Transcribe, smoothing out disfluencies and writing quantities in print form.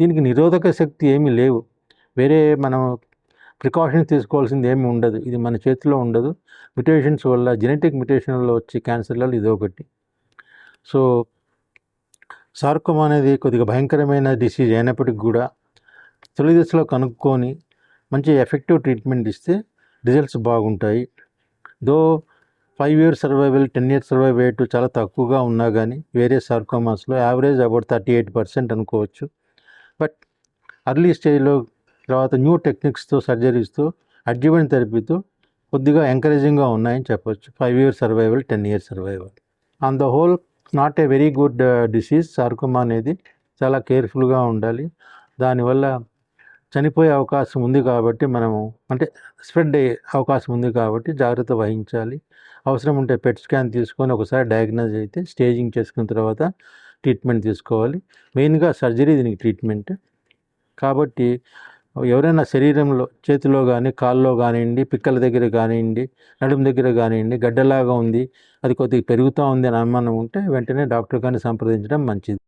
దీనికి నిరోధక శక్తి ఏమీ లేవు. వేరే మనం ప్రికాషన్స్ తీసుకోవాల్సింది ఏమి ఉండదు. ఇది మన చేతిలో ఉండదు. మ్యుటేషన్స్ వల్ల, జెనెటిక్ మ్యుటేషన్ వల్ల వచ్చే క్యాన్సర్లలో ఇది ఒకటి. సో సార్కోమా అనేది కొద్దిగా భయంకరమైన డిసీజ్ అయినప్పటికీ కూడా తొలి దశలో కనుక్కొని మంచి ఎఫెక్టివ్ ట్రీట్మెంట్ ఇస్తే రిజల్ట్స్ బాగుంటాయి. దో 5 years survival, 10 years survive rate చాలా తక్కువగా ఉన్నా కానీ వేరే సార్కోమాస్లో యావరేజ్ అబౌట్ 38% అనుకోవచ్చు. బట్ అర్లీ స్టేజ్లో తర్వాత న్యూ టెక్నిక్స్తో, సర్జరీస్తో, అడ్జువెంట్ థెరపీతో కొద్దిగా ఎంకరేజింగ్గా ఉన్నాయని చెప్పొచ్చు. 5 years survival, 10 years survival. On the whole not a very good disease. Sarcoma అనేది చాలా కేర్ఫుల్గా ఉండాలి. దానివల్ల చనిపోయే అవకాశం ఉంది కాబట్టి మనము స్ప్రెడ్ అయ్యే అవకాశం ఉంది కాబట్టి జాగ్రత్త వహించాలి. అవసరం ఉంటే పెట్ స్కాన్ తీసుకొని ఒకసారి డయాగ్నోజ్ అయితే స్టేజింగ్ చేసుకున్న తర్వాత ట్రీట్మెంట్ తీసుకోవాలి. మెయిన్గా సర్జరీ దీనికి ట్రీట్మెంట్. కాబట్టి ఎవరైనా శరీరంలో, చేతిలో కానీ, కాల్లో కానివ్వండి, పిక్కల దగ్గర కానివ్వండి, నడుము దగ్గర కానివ్వండి గడ్డలాగా ఉంది, అది కొద్దిగా పెరుగుతూ ఉంది అని అనుమానం ఉంటే వెంటనే డాక్టర్ గారిని సంప్రదించడం మంచిది.